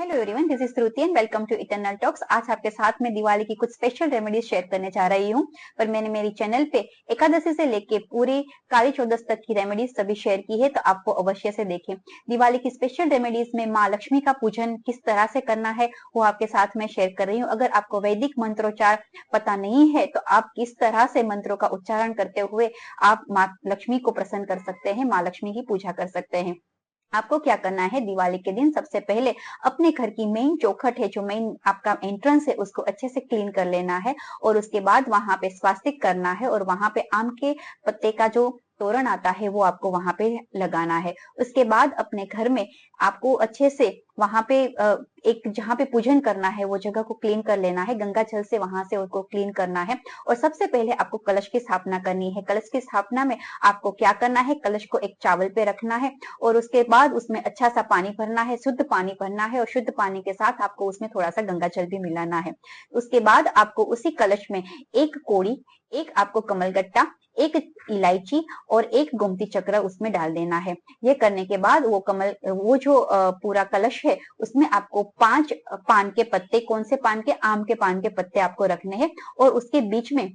Hello everyone, this is Shruti and welcome to eternal talks. आज आपके साथ में दिवाली की कुछ स्पेशल रेमेडीज शेयर करने जा रही हूँ। पर मैंने मेरी चैनल पे एकादशी से लेके पूरी काली चौदस तक की रेमेडीज सभी शेयर की है, तो आपको अवश्य से देखें। दिवाली की स्पेशल रेमेडीज में माँ लक्ष्मी का पूजन किस तरह से करना है वो आपके साथ में शेयर कर रही हूँ। अगर आपको वैदिक मंत्रोच्चार पता नहीं है तो आप किस तरह से मंत्रों का उच्चारण करते हुए आप माँ लक्ष्मी को प्रसन्न कर सकते हैं, माँ लक्ष्मी की पूजा कर सकते हैं। आपको क्या करना है, दिवाली के दिन सबसे पहले अपने घर की मेन चौखट है, जो मेन आपका एंट्रेंस है, उसको अच्छे से क्लीन कर लेना है और उसके बाद वहां पे स्वास्तिक करना है और वहां पे आम के पत्ते का जो तोरण आता है वो आपको वहां पे लगाना है। उसके बाद अपने घर में आपको अच्छे से वहां पे एक जहां पे पूजन करना है वो जगह को क्लीन कर लेना है, गंगा जल से वहां से उसको क्लीन करना है। और सबसे पहले आपको कलश की स्थापना करनी है। कलश की स्थापना में आपको क्या करना है, कलश को एक चावल पे रखना है और उसके बाद उसमें अच्छा सा पानी भरना है, शुद्ध पानी भरना है और शुद्ध पानी के साथ आपको उसमें थोड़ा सा गंगा जल भी मिलाना है। उसके बाद आपको उसी कलश में एक कोड़ी, एक आपको कमलगट्टा, एक इलायची और एक गोमती चक्र उसमें डाल देना है। ये करने के बाद वो जो पूरा कलश है उसमें आपको 5 पान के पत्ते, कौन से पान के, आम के पान के पत्ते आपको रखने हैं और उसके बीच में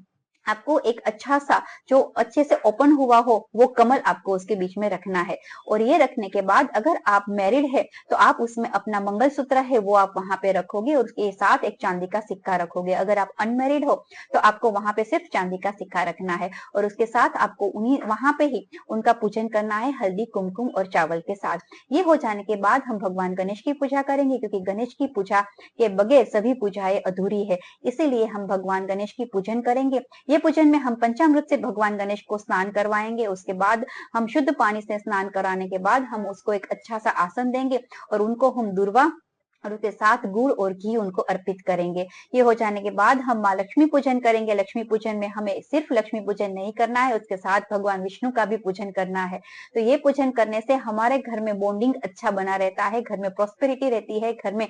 आपको एक अच्छा सा जो अच्छे से ओपन हुआ हो वो कमल आपको उसके बीच में रखना है। और ये रखने के बाद अगर आप मैरिड है तो आप उसमें अपना मंगलसूत्र है वो आप वहां पे रखोगे और उसके साथ एक चांदी का सिक्का रखोगे। अगर आप अनमैरिड हो तो आपको वहां पे सिर्फ चांदी का सिक्का रखना है और उसके साथ आपको उन्हीं वहां पे ही उनका पूजन करना है, हल्दी कुमकुम और चावल के साथ। ये हो जाने के बाद हम भगवान गणेश की पूजा करेंगे, क्योंकि गणेश की पूजा के बगैर सभी पूजाएं अधूरी है, इसीलिए हम भगवान गणेश की पूजन करेंगे। ये पूजन में हम पंचामृत से भगवान गणेश को स्नान करवाएंगे। उसके बाद हम शुद्ध पानी से स्नान कराने के बाद हम उसको एक अच्छा सा आसन देंगे और उनको हम दूर्वा और उसके साथ गुड़ और घी उनको अर्पित करेंगे। ये हो जाने के बाद हम माँ लक्ष्मी पूजन करेंगे। लक्ष्मी पूजन में हमें सिर्फ लक्ष्मी पूजन नहीं करना है, उसके साथ भगवान विष्णु का भी पूजन करना है। तो ये पूजन करने से हमारे घर में बॉन्डिंग अच्छा बना रहता है, घर में प्रॉस्पेरिटी रहती है, घर में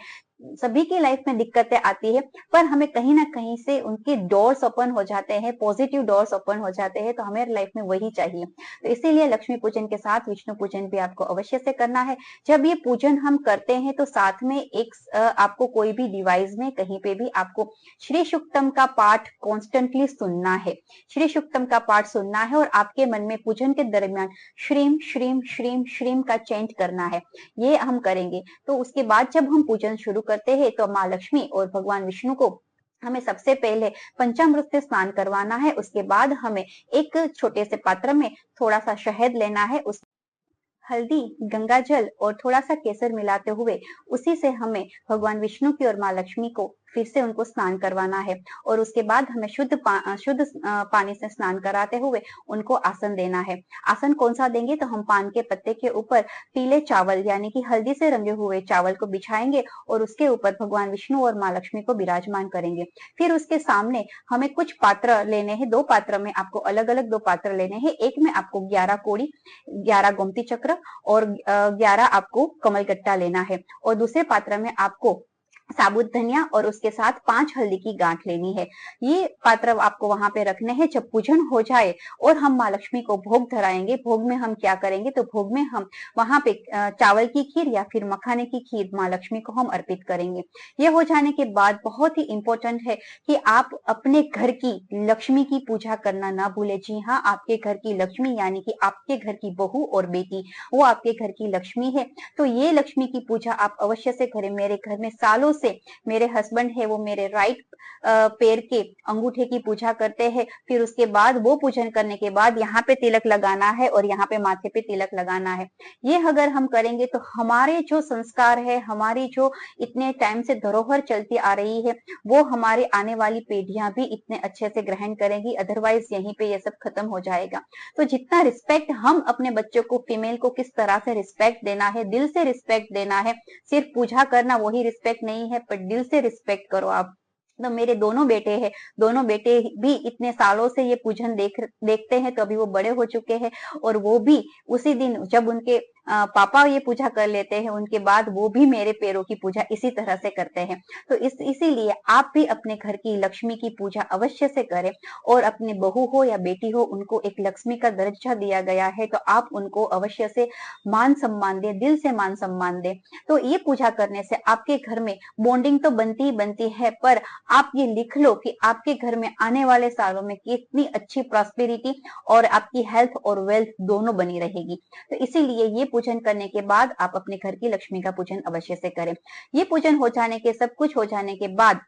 सभी की लाइफ में दिक्कतें आती है पर हमें कहीं ना कहीं से उनके डोर्स ओपन हो जाते हैं, पॉजिटिव डोर्स ओपन हो जाते हैं, तो हमें लाइफ में वही चाहिए। तो इसीलिए लक्ष्मी पूजन के साथ विष्णु पूजन भी आपको अवश्य से करना है। जब ये पूजन हम करते हैं तो साथ में एक आपको कोई भी डिवाइस में कहीं पे भी आपको श्री सुक्तम का पाठ कॉन्स्टेंटली सुनना है। श्री सुक्तम का पाठ सुनना है और आपके मन में पूजन के दरमियान श्रीम श्रीम श्रीम श्रीम का चेंट करना है। ये हम करेंगे। तो उसके बाद जब हम पूजन शुरू करते हैं तो माँ लक्ष्मी और भगवान विष्णु को हमें सबसे पहले पंचामृत से स्नान करवाना है। उसके बाद हमें एक छोटे से पात्र में थोड़ा सा शहद लेना है, उस हल्दी, गंगा जल और थोड़ा सा केसर मिलाते हुए उसी से हमें भगवान विष्णु की और माँ लक्ष्मी को फिर से उनको स्नान करवाना है। और उसके बाद हमें शुद्ध पानी से स्नान कराते हुए उनको आसन देना है। आसन कौन सा देंगे, तो हम पान के पत्ते के ऊपर पीले चावल यानी कि हल्दी से रंगे हुए चावल को बिछाएंगे और उसके ऊपर भगवान विष्णु और माँ लक्ष्मी को विराजमान करेंगे। फिर उसके सामने हमें कुछ पात्र लेने हैं, 2 पात्र में आपको अलग अलग 2 पात्र लेने हैं। एक में आपको 11 कोड़ी, 11 गोमती चक्र और 11 आपको कमलगट्टा लेना है और दूसरे पात्र में आपको साबुत धनिया और उसके साथ 5 हल्दी की गांठ लेनी है। ये पात्र आपको वहां पे रखने हैं। जब पूजन हो जाए और हम माँ लक्ष्मी को भोग धराएंगे, भोग में हम क्या करेंगे, तो भोग में हम वहां पे चावल की खीर या फिर मखाने की खीर माँ लक्ष्मी को हम अर्पित करेंगे। ये हो जाने के बाद बहुत ही इंपॉर्टेंट है कि आप अपने घर की लक्ष्मी की पूजा करना ना भूले। जी हाँ, आपके घर की लक्ष्मी यानी कि आपके घर की बहू और बेटी, वो आपके घर की लक्ष्मी है। तो ये लक्ष्मी की पूजा आप अवश्य से करें। मेरे घर में सालों से मेरे हस्बैंड है वो मेरे राइट पैर के अंगूठे की पूजा करते हैं। फिर उसके बाद वो पूजन करने के बाद यहाँ पे तिलक लगाना है और यहाँ पे माथे पे तिलक लगाना है। ये अगर हम करेंगे तो हमारे जो संस्कार है, हमारी जो इतने टाइम से धरोहर चलती आ रही है, वो हमारी आने वाली पीढ़ियां भी इतने अच्छे से ग्रहण करेंगी। अदरवाइज यहीं पे ये सब खत्म हो जाएगा। तो जितना रिस्पेक्ट हम अपने बच्चों को, फीमेल को किस तरह से रिस्पेक्ट देना है, दिल से रिस्पेक्ट देना है। सिर्फ पूजा करना वही रिस्पेक्ट नहीं है, पर दिल से रिस्पेक्ट करो आप। तो मेरे दोनों बेटे हैं, दोनों बेटे भी इतने सालों से ये पूजन देखते हैं, तो अभी वो बड़े हो चुके हैं और वो भी उसी दिन जब उनके पापा ये पूजा कर लेते हैं, उनके बाद वो भी मेरे पैरों की पूजा इसी तरह से करते हैं। तो इसीलिए आप भी अपने घर की लक्ष्मी की पूजा अवश्य से करें, और अपने बहू हो या बेटी हो, उनको एक लक्ष्मी का दर्जा दिया गया है, तो आप उनको अवश्य से मान सम्मान दें, दिल से मान सम्मान दें। तो ये पूजा करने से आपके घर में बॉन्डिंग तो बनती ही बनती है, पर आप ये लिख लो कि आपके घर में आने वाले सालों में कितनी अच्छी प्रॉस्पेरिटी और आपकी हेल्थ और वेल्थ दोनों बनी रहेगी। तो इसीलिए ये पूजन करने के बाद आप अपने घर की लक्ष्मी का पूजन अवश्य से करें। ये पूजन हो जाने के, सब कुछ हो जाने के बाद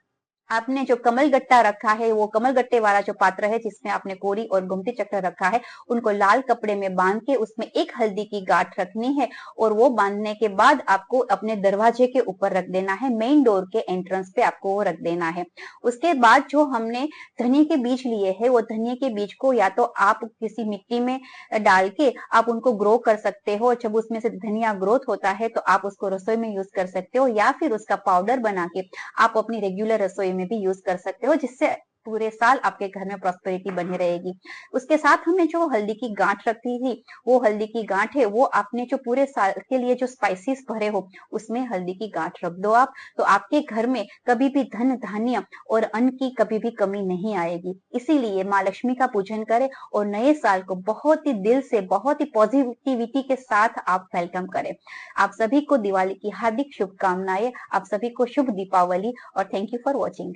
आपने जो कमल गट्टा रखा है, वो कमल गट्टे वाला जो पात्र है जिसमें आपने कोरी और गोमती चक्र रखा है, उनको लाल कपड़े में बांध के उसमें एक हल्दी की गांठ रखनी है, और वो बांधने के बाद आपको अपने दरवाजे के ऊपर रख देना है, मेन डोर के एंट्रेंस पे आपको वो रख देना है। उसके बाद जो हमने धनिया के बीज लिए हैं, वो धनिया के बीज को या तो आप किसी मिट्टी में डाल के आप उनको ग्रो कर सकते हो, जब उसमें से धनिया ग्रोथ होता है तो आप उसको रसोई में यूज कर सकते हो, या फिर उसका पाउडर बना के आप अपनी रेगुलर रसोई में भी यूज कर सकते हो, जिससे पूरे साल आपके घर में प्रॉस्पेरिटी बनी रहेगी। उसके साथ हमने जो हल्दी की गांठ रखी थी, वो हल्दी की गांठ है, वो आपने जो पूरे साल के लिए जो स्पाइसेस भरे हो, उसमें हल्दी की गांठ रख दो आप, तो आपके घर में कभी भी धन धान्य और अन्न की कभी भी कमी नहीं आएगी। इसीलिए माँ लक्ष्मी का पूजन करें और नए साल को बहुत ही दिल से, बहुत ही पॉजिटिविटी के साथ आप वेलकम करें। आप सभी को दिवाली की हार्दिक शुभकामनाएं, आप सभी को शुभ दीपावली, और थैंक यू फॉर वॉचिंग।